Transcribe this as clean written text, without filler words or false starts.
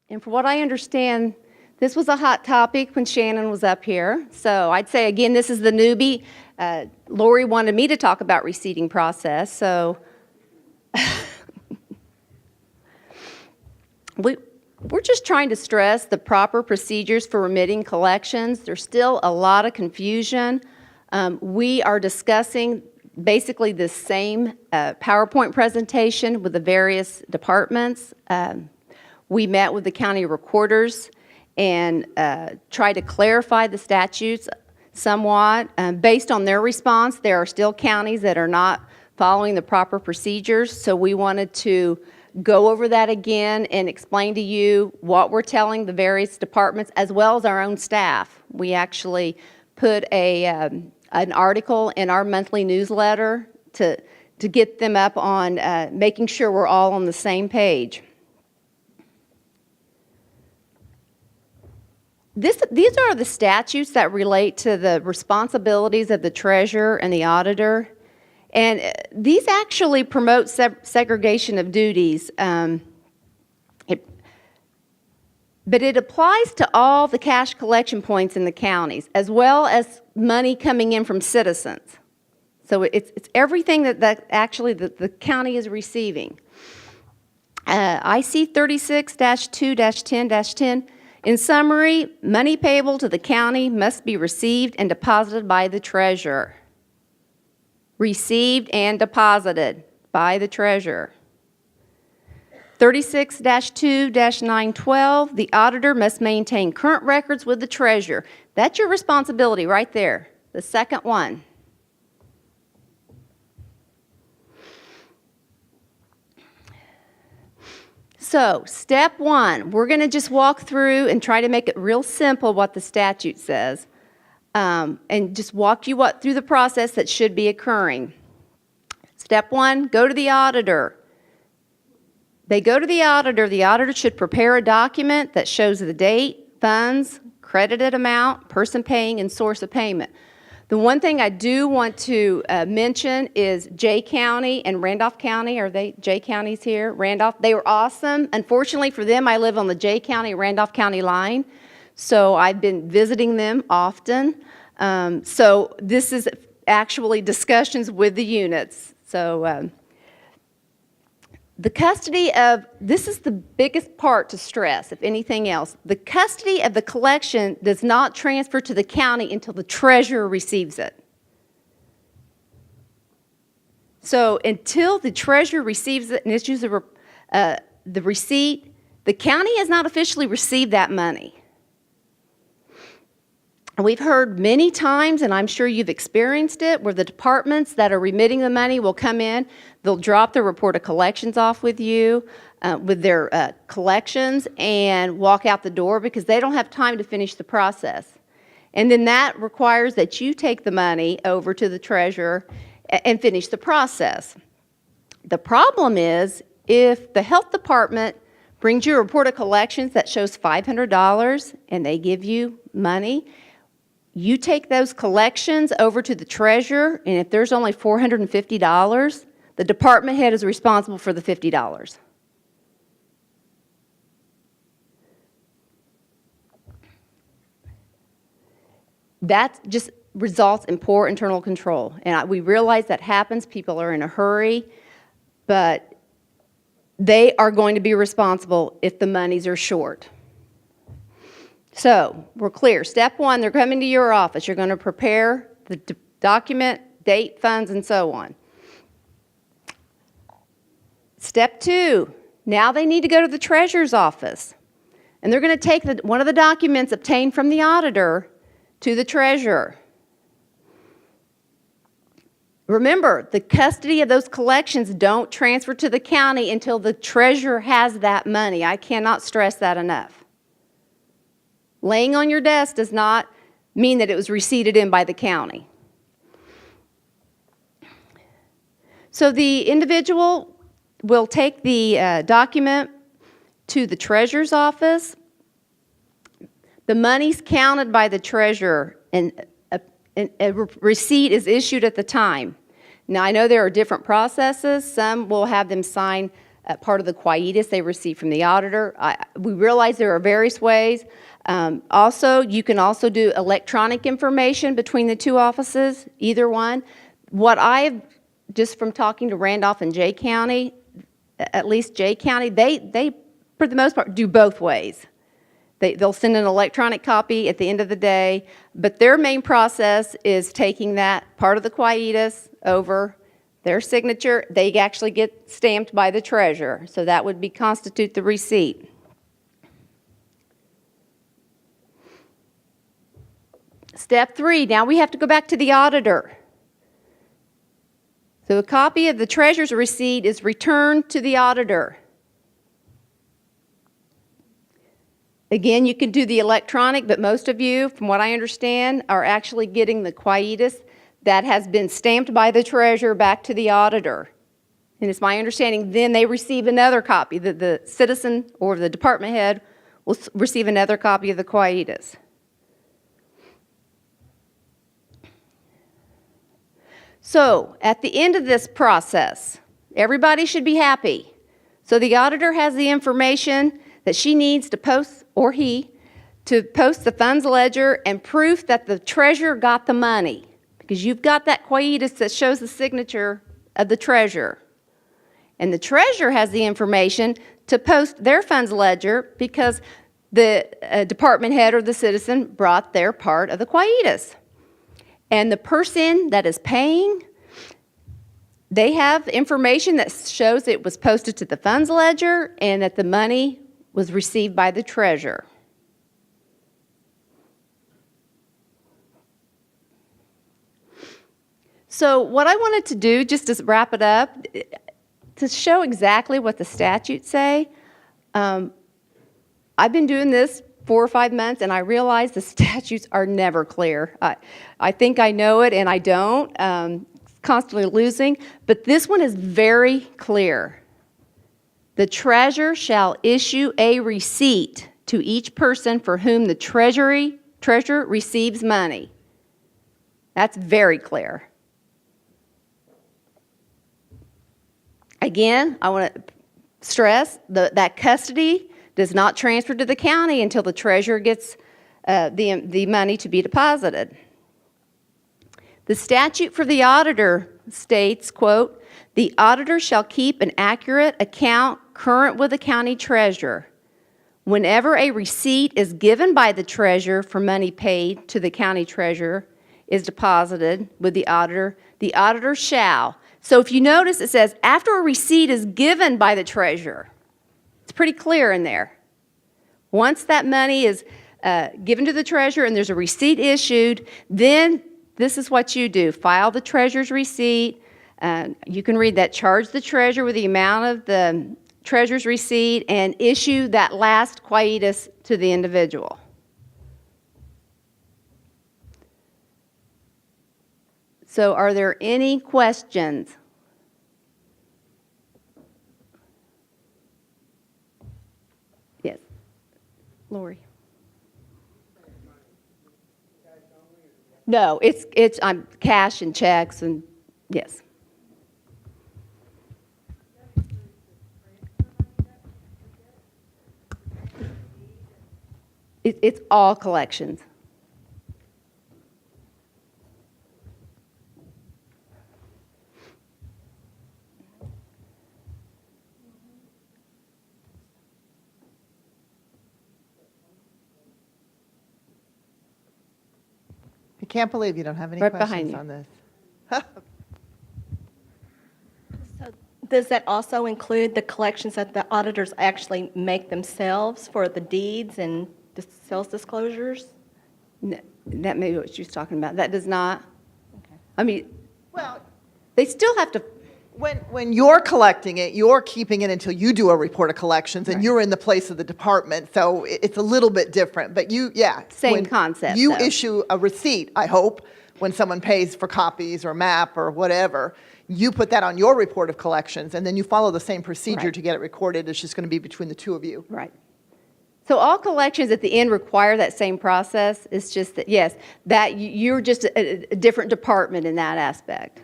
And for what I understand, this was a hot topic when Shannon was up here. So I'd say, again, this is the newbie. Lori wanted me to talk about receipting process, so we're just trying to stress the proper procedures for remitting collections. There's still a lot of confusion. We are discussing basically the same PowerPoint presentation with the various departments. We met with the county recorders and tried to clarify the statutes somewhat. Based on their response, there are still counties that are not following the proper procedures, so we wanted to go over that again and explain to you what we're telling the various departments as well as our own staff. We actually put an article in our monthly newsletter to get them up on making sure we're all on the same page. These are the statutes that relate to the responsibilities of the treasurer and the auditor. And these actually promote segregation of duties. But it applies to all the cash collection points in the counties, as well as money coming in from citizens. So it's everything that actually the county is receiving. IC 36-2-10-10. In summary, money payable to the county must be received and deposited by the treasurer. Received and deposited by the treasurer. 36-2-912, the auditor must maintain current records with the treasurer. That's your responsibility right there, the second one. So, step one, we're going to just walk through and try to make it real simple what the statute says, and just walk you through the process that should be occurring. Step one, go to the auditor. They go to the auditor should prepare a document that shows the date, funds, credited amount, person paying, and source of payment. The one thing I do want to mention is Jay County and Randolph County. Are they Jay County's here? Randolph, they were awesome. Unfortunately for them, I live on the Jay County, Randolph County line, so I've been visiting them often. So this is actually discussions with the units. So the custody of, this is the biggest part to stress, if anything else. The custody of the collection does not transfer to the county until the treasurer receives it. So until the treasurer receives it and issues the receipt, the county has not officially received that money. We've heard many times, and I'm sure you've experienced it, where the departments that are remitting the money will come in, they'll drop their report of collections off with you, with their collections, and walk out the door because they don't have time to finish the process. And then that requires that you take the money over to the treasurer and finish the process. The problem is, if the health department brings you a report of collections that shows $500 and they give you money, you take those collections over to the treasurer, and if there's only $450, the department head is responsible for the $50. That just results in poor internal control. And we realize that happens. People are in a hurry, but they are going to be responsible if the monies are short. So, we're clear. Step one, they're coming to your office. You're going to prepare the document, date, funds, and so on. Step two, now they need to go to the treasurer's office. And they're going to take one of the documents obtained from the auditor to the treasurer. Remember, the custody of those collections don't transfer to the county until the treasurer has that money. I cannot stress that enough. Laying on your desk does not mean that it was receipted in by the county. So the individual will take the document to the treasurer's office. The money's counted by the treasurer, and a receipt is issued at the time. Now, I know there are different processes. Some will have them sign part of the quietus they receive from the auditor. We realize there are various ways. Also, you can also do electronic information between the two offices, either one. What I've, just from talking to Randolph and Jay County, at least Jay County, they for the most part, do both ways. They'll send an electronic copy at the end of the day, but their main process is taking that part of the quietus over their signature. They actually get stamped by the treasurer, so that would constitute the receipt. Step 3, now we have to go back to the auditor. So a copy of the treasurer's receipt is returned to the auditor. Again, you can do the electronic, but most of you, from what I understand, are actually getting the quietus that has been stamped by the treasurer back to the auditor. And it's my understanding then they receive another copy. The citizen or the department head will receive another copy of the quietus. So, at the end of this process, everybody should be happy. So the auditor has the information that she needs to post, or he, to post the funds ledger and proof that the treasurer got the money. Because you've got that quietus that shows the signature of the treasurer. And the treasurer has the information to post their funds ledger because the department head or the citizen brought their part of the quietus. And the person that is paying, they have information that shows it was posted to the funds ledger and that the money was received by the treasurer. So what I wanted to do, just to wrap it up, to show exactly what the statutes say, I've been doing this 4 or 5 months, and I realize the statutes are never clear. I think I know it, and I don't, constantly losing, but this one is very clear. The treasurer shall issue a receipt to each person for whom the treasurer receives money. That's very clear. Again, I want to stress that custody does not transfer to the county until the treasurer gets the money to be deposited. The statute for the auditor states, quote, "The auditor shall keep an accurate account current with the county treasurer. Whenever a receipt is given by the treasurer for money paid to the county treasurer is deposited with the auditor shall." So if you notice, it says after a receipt is given by the treasurer. It's pretty clear in there. Once that money is given to the treasurer and there's a receipt issued, then this is what you do. File the treasurer's receipt. You can read that. Charge the treasurer with the amount of the treasurer's receipt and issue that last quietus to the individual. So are there any questions? Yes. Lori. No, it's cash and checks and yes. It's all collections. I can't believe you don't have any Right behind questions you. on this. So does that also include the collections that the auditors actually make themselves for the deeds and the sales disclosures? That may be what she was talking about. That does not. Okay. I mean, Well, they still have to. when you're collecting it, you're keeping it until you do a report of collections, and Right. you're in the place of the department, so it's a little bit different. But Same when concept, You though. issue a receipt, I hope, when someone pays for copies or MAP or whatever. You put that on your report of collections, and then you follow the same procedure Right. to get it recorded. It's just going to be between the two of you. Right. So all collections at the end require that same process. It's just that, yes, that you're just a different department in that aspect.